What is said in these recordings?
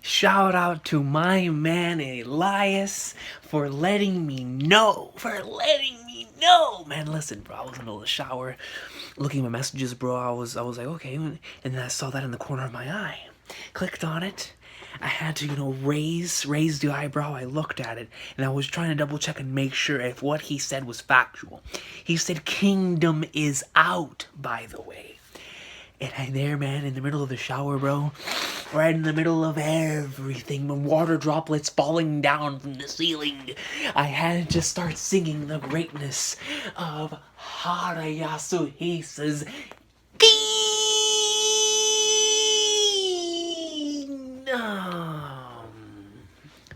Shout out to my man Elias for letting me know. Man, listen, bro. I was in the middle of the shower, looking at my messages, bro. I was like, okay, and then I saw that in the corner of my eye. Clicked on it. I had to, raise the eyebrow. I looked at it, and I was trying to double check and make sure if what he said was factual. He said Kingdom is out, by the way. And I'm there, man, in the middle of the shower, bro. Right in the middle of everything. The water droplets falling down from the ceiling. I had to just start singing the greatness of Harayasuhisa's Kingdom.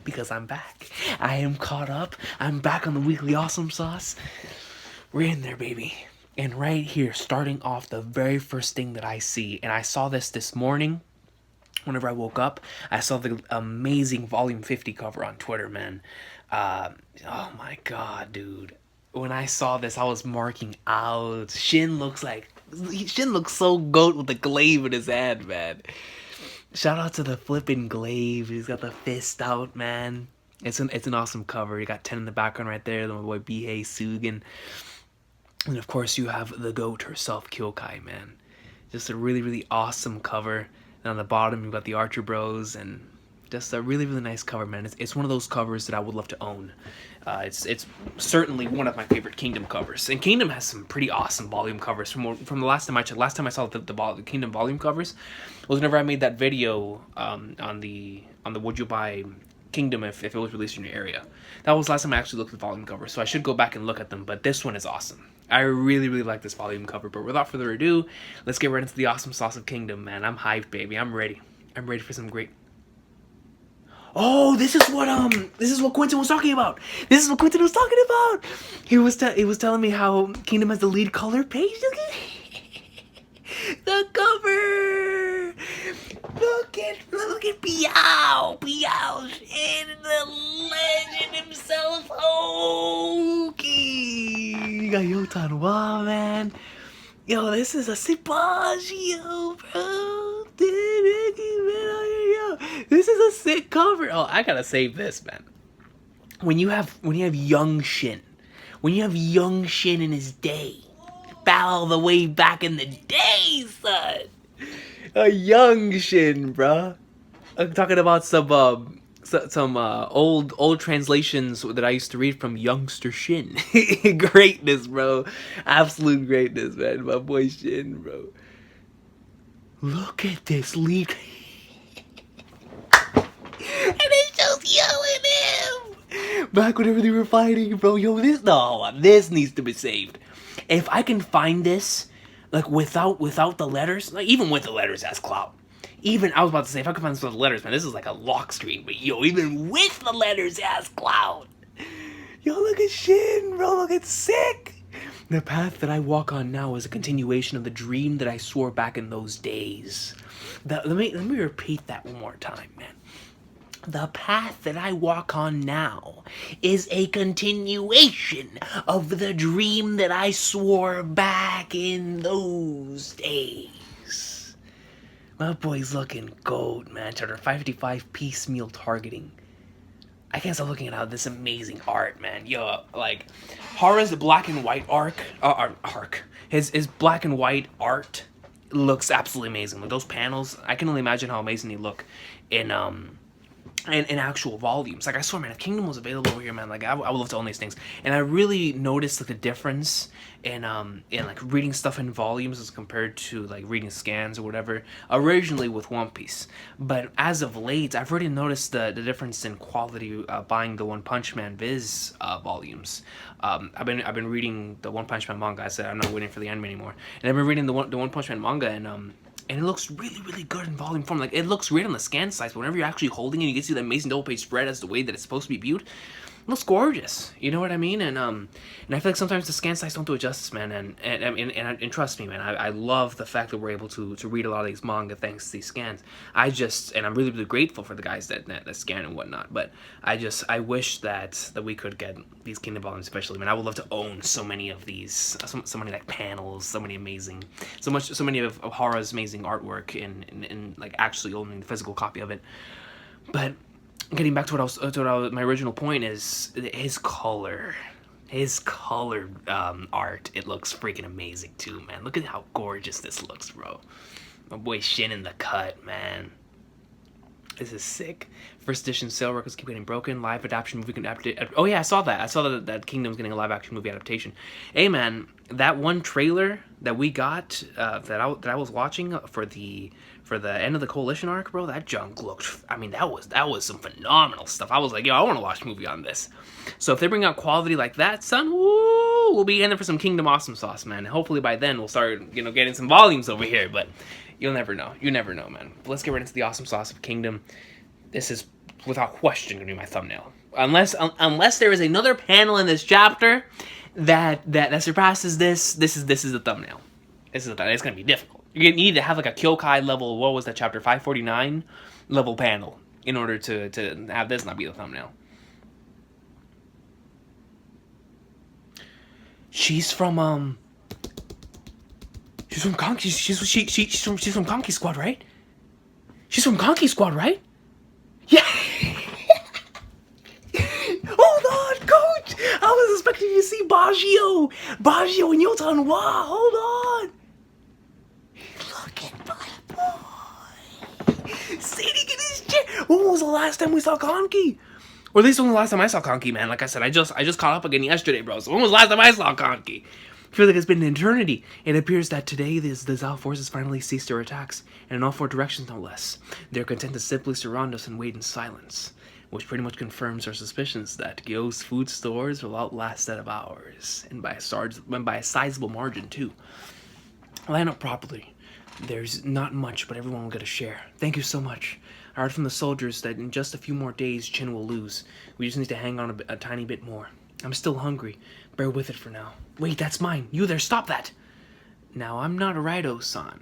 Because I'm back. I am caught up. I'm back on the weekly awesome sauce. We're in there, baby. And right here, starting off, the very first thing that I see, and I saw this morning, whenever I woke up, I saw the amazing Volume 50 cover on Twitter, man. Oh my god, dude. When I saw this, I was marking out. Shin looks so goat with the glaive in his hand, man. Shout out to the flipping glaive. He's got the fist out, man. It's an awesome cover. You got 10 in the background right there. My boy Bihei Sugan. And of course you have the GOAT herself, Kyokai, man. Just a really, really awesome cover. And on the bottom you've got the Archer Bros, and just a really, really nice cover, man. It's one of those covers that I would love to own. It's certainly one of my favorite Kingdom covers. And Kingdom has some pretty awesome volume covers. From the last time I checked, last time I saw the Kingdom volume covers was whenever I made that video on the Would You Buy Kingdom if it was released in your area. That was the last time I actually looked at the volume cover, so I should go back and look at them, but this one is awesome. I really, really like this volume cover, but without further ado, let's get right into the awesome sauce of Kingdom, man. I'm hyped, baby. I'm ready. I'm ready for some great... Oh, this is what Quentin was talking about. This is what Quentin was talking about. He was telling me how Kingdom has the lead color page. Look at the cover. Look at Biao Shin, the legend himself, Oki. You got Yotan Wa, man. Yo, this is a Sipaggio, bro. This is a sick cover. Oh, I gotta save this, man. When you have young Shin, in his day, all the way back in the day, son. A young Shin, bruh. I'm talking about some old translations that I used to read from youngster Shin. Greatness, bro. Absolute greatness, man. My boy Shin, bro. Look at this lead. And it shows Yo and him back whenever they were fighting, bro. Yo, this needs to be saved. If I can find this, like without the letters, like even with the letters as clout. Even, I was about to say, if I could find this with the letters, man, this is like a lock screen. But yo, even with the letters as clout. Yo, look at Shin, bro. Look, it's sick. The path that I walk on now is a continuation of the dream that I swore back in those days. Let me repeat that one more time, man. The path that I walk on now is a continuation of the dream that I swore back in those days. My boy's looking gold, man. Chapter 555, piecemeal targeting. I can't stop looking at this amazing art, man. Yo, like, Hara's black and white his black and white art looks absolutely amazing. Like, those panels, I can only imagine how amazing they look in actual volumes. Like, I swear, man, if Kingdom was available over here, man, like, I would love to own these things. And I really noticed, like, the difference in like, reading stuff in volumes as compared to, like, reading scans or whatever, originally with One Piece. But as of late, I've already noticed the difference in quality buying the One Punch Man Viz volumes. I've been reading the One Punch Man manga. I said I'm not waiting for the anime anymore. And I've been reading the One Punch Man manga, and it looks really, really good in volume form. Like, it looks great on the scan size, but whenever you're actually holding it, you can see the amazing double page spread as the way that it's supposed to be viewed. It looks gorgeous. You know what I mean? And I feel like sometimes the scan size don't do it justice, man. And trust me, man, I love the fact that we're able to read a lot of these manga thanks to these scans. I'm really, really grateful for the guys that scan and whatnot. But I wish that we could get these Kingdom volumes, especially. Man, I would love to own so many of these, so many like panels, so many of Hara's amazing artwork, and like actually owning the physical copy of it. But getting back to my original point is his color. His colored art, it looks freaking amazing too, man. Look at how gorgeous this looks, bro. My boy Shin in the cut, man. This is sick. First edition sale records keep getting broken. Live adaptation movie can adapt. Oh yeah, I saw that. I saw that Kingdom's getting a live action movie adaptation. Hey man, that one trailer that we got that I was watching for the end of the Coalition arc, bro, that junk looked. I mean, that was some phenomenal stuff. I was like, yo, I want to watch a movie on this. So if they bring out quality like that, son, woo, we'll be in there for some Kingdom awesome sauce, man. And hopefully by then we'll start, getting some volumes over here. But you'll never know. You never know, man. But let's get right into the awesome sauce of Kingdom. This is without question gonna be my thumbnail. Unless there is another panel in this chapter that surpasses this. This is the thumbnail. It's gonna be difficult. You need to have like a Kyokai level. What was that chapter 549 level panel in order to have this not be the thumbnail. She's from Kanki. She's from Kanki squad, right? She's from Kanki squad, right? Yeah. Hold on, coach. I was expecting to see Baggio and Yotan. Wow, hold on. Look at my boy sitting in his chair. When was the last time we saw Kanki? Or at least when was the last time I saw Kanki, man? Like I said, I just caught up again yesterday, bro. So when was the last time I saw Kanki? I feel like it's been an eternity. It appears that today the Zao forces finally ceased their attacks, and in all four directions no less. They're content to simply surround us and wait in silence, which pretty much confirms our suspicions that Gyo's food stores will outlast that of ours, and by a sizable margin too. Line up properly. There's not much, but everyone will get a share. Thank you so much. I heard from the soldiers that in just a few more days, Chin will lose. We just need to hang on a tiny bit more. I'm still hungry. Bear with it for now. Wait, that's mine. You there, stop that! Now, I'm not a Raido-san,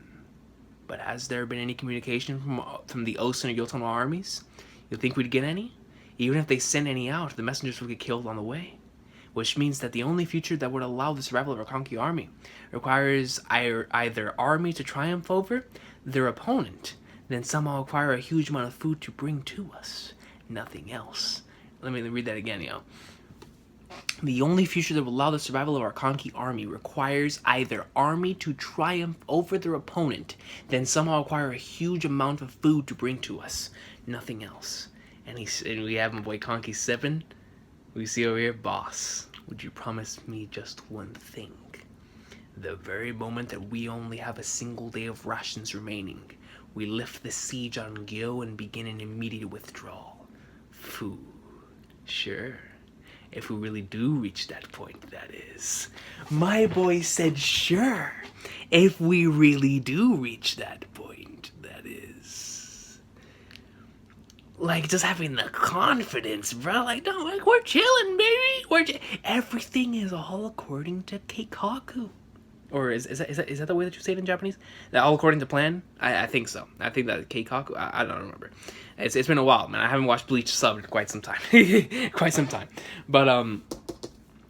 but has there been any communication from the Osen or Yotomo armies? You think we'd get any? Even if they sent any out, the messengers would get killed on the way. Which means that the only future that would allow the survival of our Kanki army requires either army to triumph over their opponent, then somehow acquire a huge amount of food to bring to us. Nothing else. Let me read that again, yo. The only future that will allow the survival of our Kanki army requires either army to triumph over their opponent, then somehow acquire a huge amount of food to bring to us. Nothing else. And we have my boy Kanki 7. We see over here, boss, would you promise me just one thing? The very moment that we only have a single day of rations remaining, we lift the siege on Gyo and begin an immediate withdrawal. Food. Sure. If we really do reach that point, that is. My boy said sure. If we really do reach that point, that is. Like, just having the confidence, bro. Like, no, like, we're chilling, baby. Everything is all according to Keikaku. Or is that the way that you say it in Japanese? That all according to plan? I think so. I think that Keikaku. I don't remember. It's been a while, man. I haven't watched Bleach sub in quite some time. But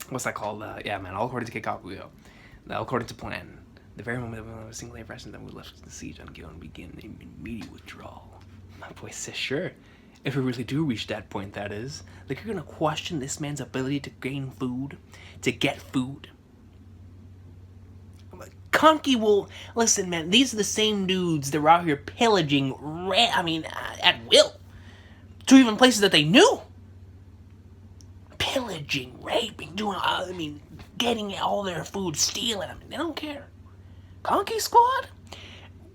what's that called? Yeah, man. All according to Keikaku, yo. All according to plan. The very moment that we have a single day of rest, then we left the siege on Gyo and begin an immediate withdrawal. My boy says sure. If we really do reach that point, that is. Like, you're gonna question this man's ability to gain food, to get food. Kanki will... Listen, man, these are the same dudes that were out here pillaging, at will. To even places that they knew. Pillaging, raping, getting all their food, stealing. They don't care. Kanki squad?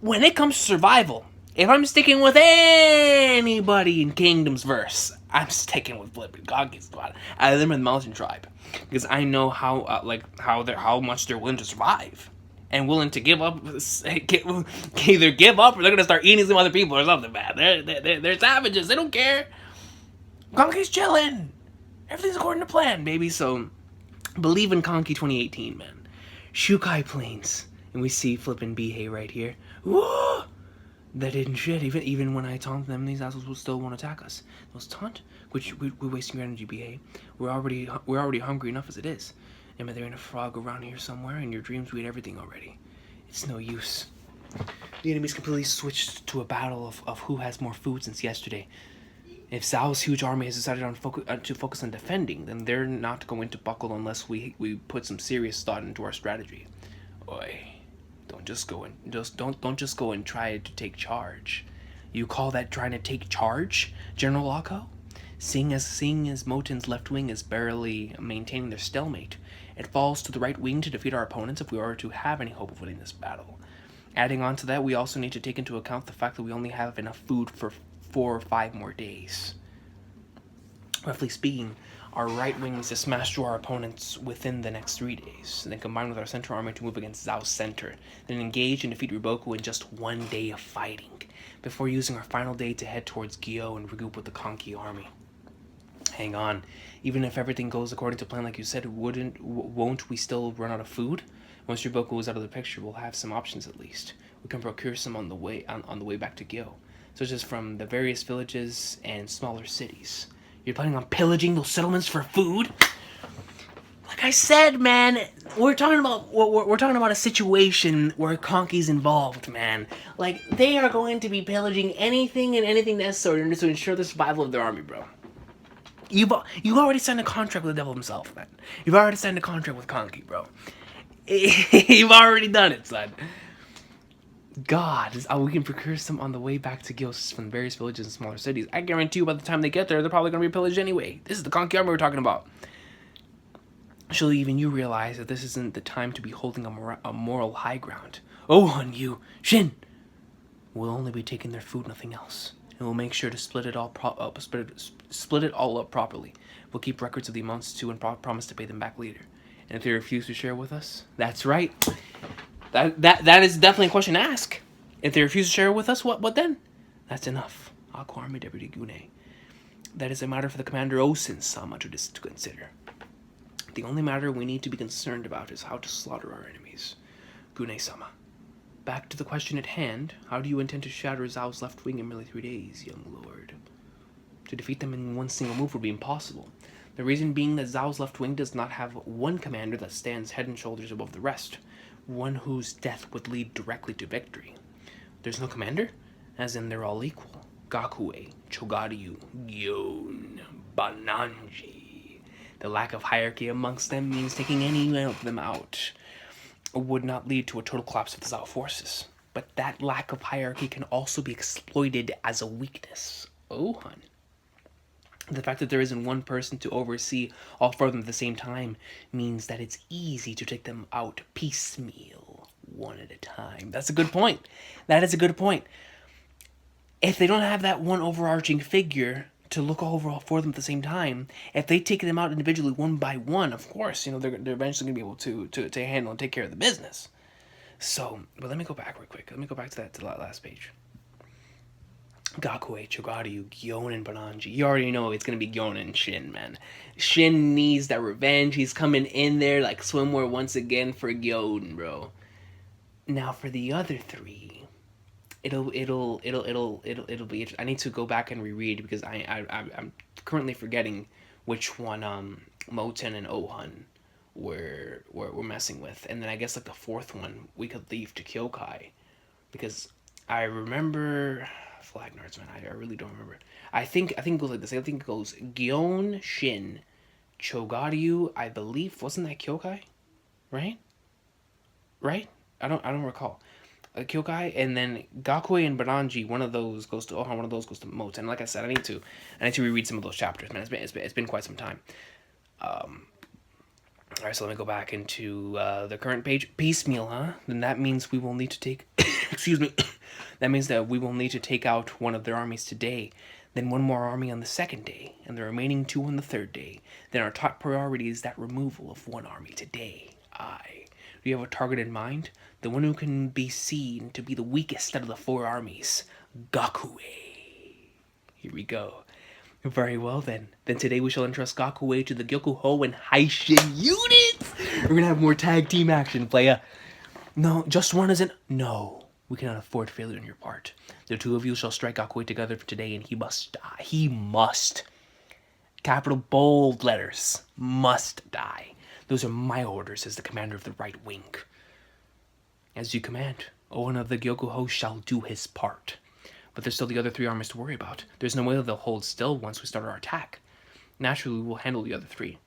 When it comes to survival, if I'm sticking with anybody in Kingdom's verse, I'm sticking with Flippin' Kanki squad. Out of them and the Mountain Tribe. Because I know how much they're willing to survive. And willing to give up, either give up or they're gonna start eating some other people or something, man. They're savages. They don't care. Kanki's chilling. Everything's according to plan, baby. So, believe in Kanki 2018, man. Shukai Plains, and we see flippin' Bihei right here. Whoa! That didn't shit. Even when I taunt them, these assholes will still want to attack us. Those taunt, which we're wasting your energy, Bihei. We're already hungry enough as it is. And there ain't a frog around here somewhere. In your dreams, we ate everything already. It's no use. The enemy's completely switched to a battle of who has more food since yesterday. If Zhao's huge army has decided to focus on defending, then they're not going to buckle unless we put some serious thought into our strategy. Oi, don't just go and don't just go and try to take charge. You call that trying to take charge, General Lako? Seeing as Moten's left wing is barely maintaining their stalemate, it falls to the right wing to defeat our opponents if we are to have any hope of winning this battle. Adding on to that, we also need to take into account the fact that we only have enough food for 4 or 5 more days. Roughly speaking, our right wing is to smash through our opponents within the next 3 days, then combine with our central army to move against Zhao's center, then engage and defeat Riboku in just 1 day of fighting, before using our final day to head towards Gyo and regroup with the Kanki army. Hang on, even if everything goes according to plan like you said, won't we still run out of food? Once Riboku is out of the picture, we'll have some options at least. We can procure some on the way back to Gyo, such as from the various villages and smaller cities. You're planning on pillaging those settlements for food? Like I said, man, we're talking about a situation where Kanki's involved, man. Like, they are going to be pillaging anything and anything necessary to ensure the survival of their army, bro. You've already signed a contract with the devil himself, man. You've already signed a contract with Kanki, bro. You've already done it, son. God, we can procure some on the way back to Gyo from various villages and smaller cities. I guarantee you by the time they get there, they're probably going to be pillaged anyway. This is the Kanki army we're talking about. Surely even you realize that this isn't the time to be holding a moral high ground. Oh, and you, Shin! We'll only be taking their food, nothing else. And we'll make sure to split it all up properly. We'll keep records of the amounts too and promise to pay them back later. And if they refuse to share with us, that's right. That is definitely a question to ask. If they refuse to share with us, what then? That's enough. Aku Army Deputy Gune. That is a matter for the Commander Osen-sama to consider. The only matter we need to be concerned about is how to slaughter our enemies. Gune-sama. Back to the question at hand, how do you intend to shatter Zhao's left wing in merely 3 days, young lord? To defeat them in one single move would be impossible. The reason being that Zhao's left wing does not have one commander that stands head and shoulders above the rest, one whose death would lead directly to victory. There's no commander? As in they're all equal. Gakue, Chogaryu, Gyon, Bananji. The lack of hierarchy amongst them means taking any of them out would not lead to a total collapse of the Zhao forces. But that lack of hierarchy can also be exploited as a weakness. Oh, hun. The fact that there isn't one person to oversee all 4 of them at the same time means that it's easy to take them out piecemeal, one at a time. That's a good point. That is a good point. If they don't have that one overarching figure to look over all 4 of them at the same time, if they take them out individually one by one, of course, they're eventually going to be able to handle and take care of the business. So, but let me go back real quick. Let me go back to that last page. Gakue, Chogaryu, Gyon, and Bananji. You already know it's going to be Gyon and Shin, man. Shin needs that revenge. He's coming in there like swimwear once again for Gyon, bro. Now for the other 3, it'll be. I need to go back and reread because I'm currently forgetting which one Moten and Ohun were messing with, and then I guess like the 4th one we could leave to Kyokai, because I remember. Flag nerds, man. I really don't remember. I think it goes like this. I think it goes Gyon, Shin, Chogaryu. I believe wasn't that Kyokai, right? Right? I don't recall. Kyokai, and then Gakue and Bananji. One of those goes to Ohan. One of those goes to Moten. Like I said, I need to reread some of those chapters, man. It's been quite some time. All right, so let me go back into the current page. Piecemeal, huh? Then that means we will need to take. Excuse me. That means that we will need to take out one of their armies today, then one more army on the 2nd day, and the remaining 2 on the 3rd day. Then our top priority is that removal of 1 army today. Aye. Do you have a target in mind? The one who can be seen to be the weakest out of the 4 armies. Gakue. Here we go. Very well then. Then today we shall entrust Gakue to the Gyokuho and Haishin units! We're gonna have more tag team action, playa. No, just one isn't. No. We cannot afford failure on your part. The 2 of you shall strike Gakue together for today, and he must die. He must. Capital bold letters. Must die. Those are my orders as the commander of the right wing. As you command, Owen of the Gyokuho shall do his part. But there's still the other 3 armies to worry about. There's no way they'll hold still once we start our attack. Naturally, we will handle the other 3.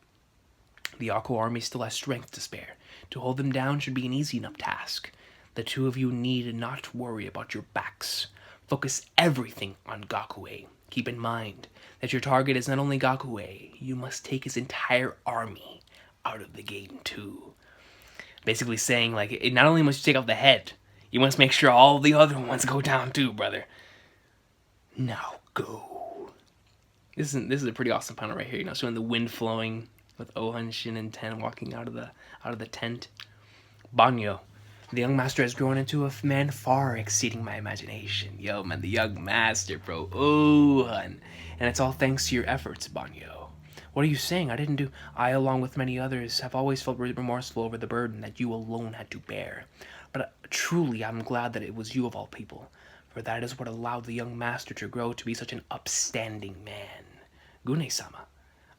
The Akko army still has strength to spare. To hold them down should be an easy enough task. The 2 of you need not worry about your backs. Focus everything on Gakue. Keep in mind that your target is not only Gakue, you must take his entire army out of the game too. Basically saying, like, not only must you take out the head, you must make sure all the other ones go down too, brother. Now go. This is a pretty awesome panel right here, you know, showing the wind flowing with Ohan, Shin, and Ten walking out of the tent. Banyo. The young master has grown into a man far exceeding my imagination. Yo, man, the young master, bro. Ohan. And it's all thanks to your efforts, Banyo. What are you saying? I, along with many others, have always felt remorseful over the burden that you alone had to bear. But truly, I'm glad that it was you of all people, for that is what allowed the young master to grow to be such an upstanding man. Gune-sama,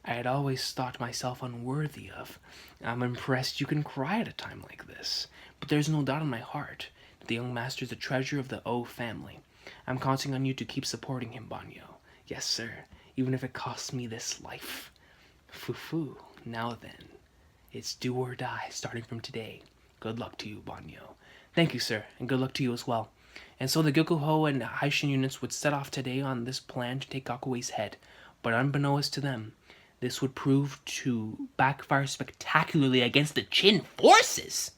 I had always thought myself unworthy of. I'm impressed you can cry at a time like this. But there's no doubt in my heart that the young master is a treasure of the O family. I'm counting on you to keep supporting him, Banyo. Yes, sir, even if it costs me this life. Fufu, now then, it's do or die starting from today. Good luck to you, Banyo. Thank you, sir, and good luck to you as well. And so the Gyokuho and Haishin units would set off today on this plan to take Gakue's head. But unbeknownst to them, this would prove to backfire spectacularly against the Chin forces.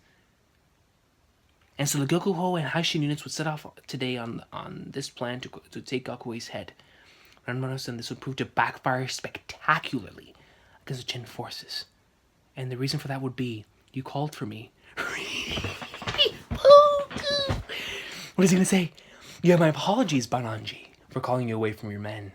And so the Gyokuho and Haishin units would set off today on this plan to take Gakue's head. But unbeknownst to them, this would prove to backfire spectacularly against the Chin forces. And the reason for that would be, you called for me. What is he going to say? You have my apologies, Bananji, for calling you away from your men.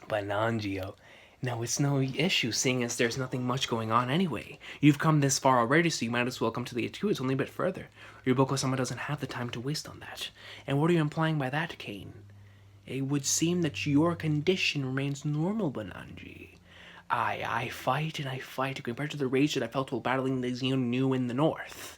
Bananji, yo. Now, it's no issue, seeing as there's nothing much going on anyway. You've come this far already, so you might as well come to the Atu. It's only a bit further. Ryuboko-sama doesn't have the time to waste on that. And what are you implying by that, Kane? It would seem that your condition remains normal, Bananji. I fight and I fight compared to the rage that I felt while battling the Xenu in the north.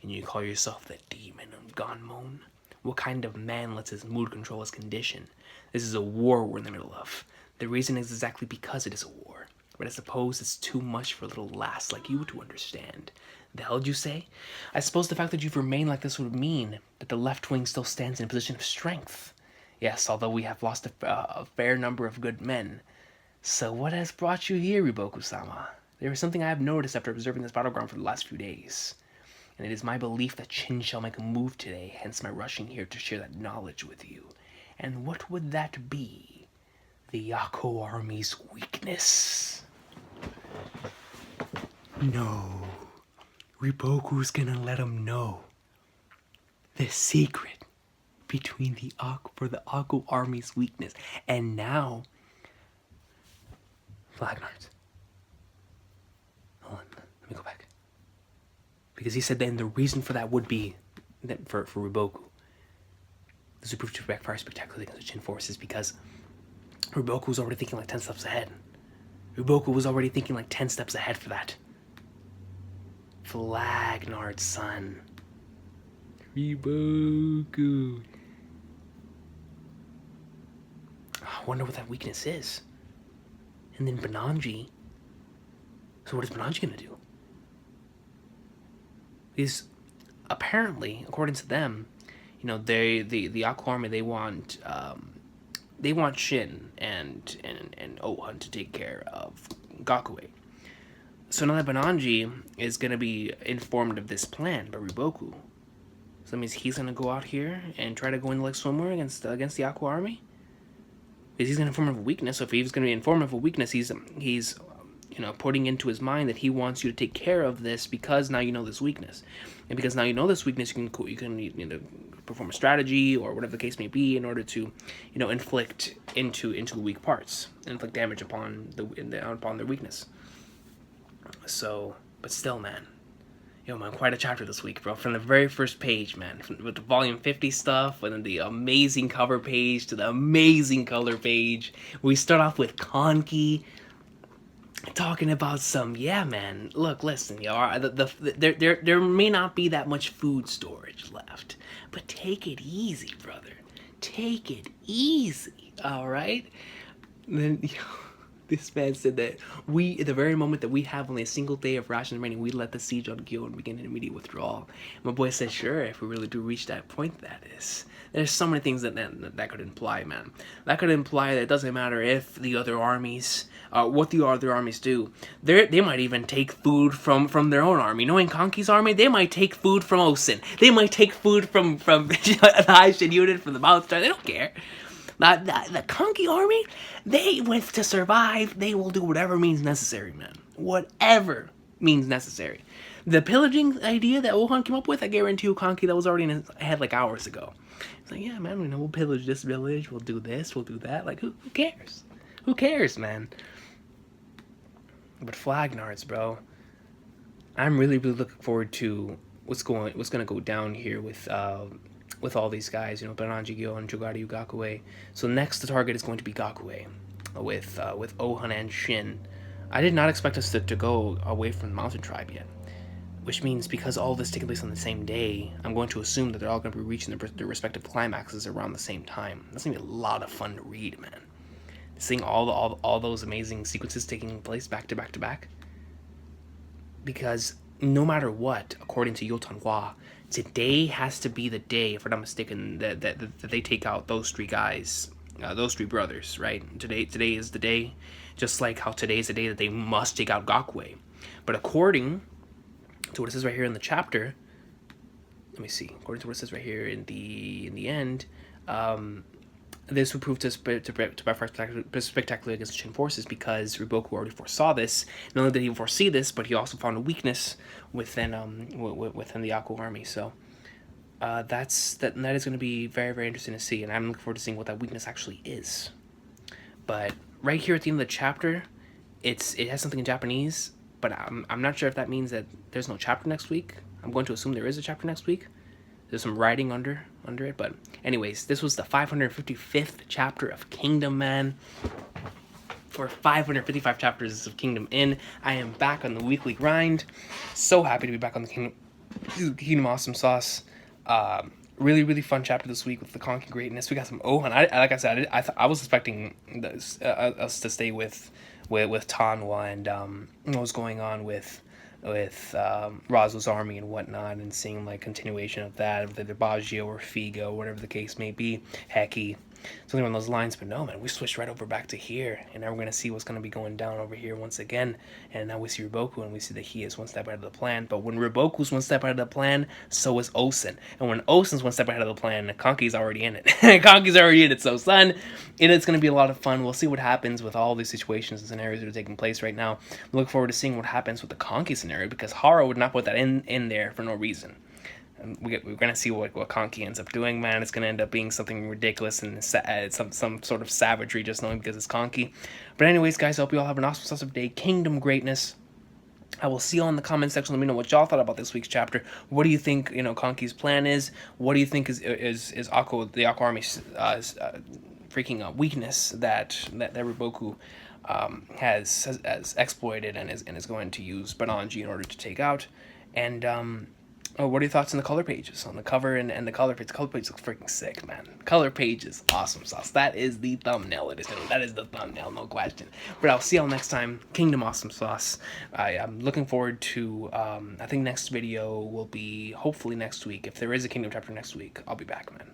And you call yourself the demon of Ganmon? What kind of man lets his mood control his condition? This is a war we're in the middle of. The reason is exactly because it is a war. But I suppose it's too much for a little lass like you to understand. The hell did you say? I suppose the fact that you've remained like this would mean that the left wing still stands in a position of strength. Yes, although we have lost a fair number of good men. So what has brought you here, Ryuboku-sama? There is something I have noticed after observing this battleground for the last few days. And it is my belief that Chin shall make a move today, hence my rushing here to share that knowledge with you. And what would that be? The Akko army's weakness. No. Riboku's gonna let him know the secret between the Akko army's weakness. And now, Flagnards. Hold on, let me go back. Because he said then the reason for that would be that for Riboku. This would prove to backfire spectacularly against the Chin forces because Riboku was already thinking like 10 steps ahead. Riboku was already thinking like 10 steps ahead for that. Flagnard's son. Riboku. I wonder what that weakness is. And then Bananji. So what is Bananji gonna do? Because apparently, according to them, you know, the Akko army, they want Shin and Ohan to take care of Gakue. So now that Bananji is gonna be informed of this plan by Riboku, so that means he's gonna go out here and try to go into like swimwear against the Akko army. Because he's gonna inform of a weakness. So if he's gonna be informed of a weakness, he's you know, putting into his mind that he wants you to take care of this because now you know this weakness, and because now you know this weakness, you can perform a strategy or whatever the case may be in order to, you know, inflict into the weak parts, inflict damage upon their weakness. So, but still, man, yo, man, quite a chapter this week, bro. From the very first page, man, with the volume 50 stuff, and then the amazing cover page to the amazing color page. We start off with Kanki. Talking about some, yeah, man. Look, listen, y'all. There may not be that much food storage left, but take it easy, brother. take it easy, all right? And then this man said that at the very moment that we have only a single day of rations remaining, we let the siege on Gyo and begin an immediate withdrawal. My boy said, sure, if we really do reach that point, that is. There's so many things that could imply, man. That could imply that it doesn't matter if the other armies, what the other armies do. They might even take food from their own army. Knowing Kanki's army, they might take food from Osen. They might take food from the Haishin unit, from the Mouth Star. They don't care. The Kanki army, they went to survive. They will do whatever means necessary, man. Whatever means necessary. The pillaging idea that Ohan came up with, I guarantee you, Kanki, that was already in his head like hours ago. It's like, yeah, man, we'll pillage this village. We'll do this. We'll do that. Like, who cares? Who cares, man? But Flagnards, bro. I'm really looking forward to what's gonna go down here with all these guys, Bananji Gyo and Jogari Gakue. So next the target is going to be Gakue with Ohan and Shin. I did not expect us to go away from the mountain tribe yet. Which means because all this taking place on the same day, I'm going to assume that they're all going to be reaching their respective climaxes around the same time. That's going to be a lot of fun to read, man. Seeing all those amazing sequences taking place back to back to back. Because no matter what, according to Yotanhua, today has to be the day, if I'm not mistaken, that they take out those three guys, those three brothers, right? Today is the day, just like how today is the day that they must take out Gakue. But according to what it says right here in the chapter, let me see. According to what it says right here in the end, this would prove to backfire spectacularly against the Shin forces because Riboku already foresaw this. Not only did he foresee this, but he also found a weakness within the Aku army. So that is going to be very, very interesting to see, and I'm looking forward to seeing what that weakness actually is. But right here at the end of the chapter, it has something in Japanese, but I'm not sure if that means that there's no chapter next week. I'm going to assume there is a chapter next week. There's some writing under it, but anyways, this was the 555th chapter of Kingdom, man. For 555 chapters of Kingdom in, I am back on the weekly grind. So happy to be back on the Kingdom Awesome Sauce. Really, really fun chapter this week with the Kanki greatness. We got some Ohan. Like I said, I was expecting us to stay with Tanwa and what was going on with Razo's army and whatnot, and seeing like continuation of that, whether Baggio or Figo, whatever the case may be, Heki, something on those lines. But no, man, we switched right over back to here, and now we're gonna see what's gonna be going down over here once again. And now we see Riboku, and we see that he is one step ahead of the plan. But when Riboku's one step ahead of the plan, so is Osen. And when Osen's one step ahead of the plan, Kanki's already in it. Kanki's already in it. So son, it's gonna be a lot of fun. We'll see what happens with all these situations and scenarios that are taking place right now. Look forward to seeing what happens with the Kanki scenario, because Haro would not put that in there for no reason. And we're gonna see what Kanki ends up doing, man. It's gonna end up being something ridiculous and some sort of savagery, just knowing because it's Kanki. But anyways, guys, I hope you all have an awesome, awesome day. Kingdom greatness. I will see you all in the comment section. Let me know what y'all thought about this week's chapter. What do you think, Kanki's plan is? What do you think is the Aku army's freaking weakness that Riboku has exploited and is going to use Bananji in order to take out? And what are your thoughts on the color pages, on the cover and the color page? The color page looks freaking sick, man. Color page is awesome sauce. That is the thumbnail. That is the thumbnail, no question. But I'll see y'all next time. Kingdom Awesome Sauce. I'm looking forward to, I think next video will be hopefully next week. If there is a Kingdom chapter next week, I'll be back, man.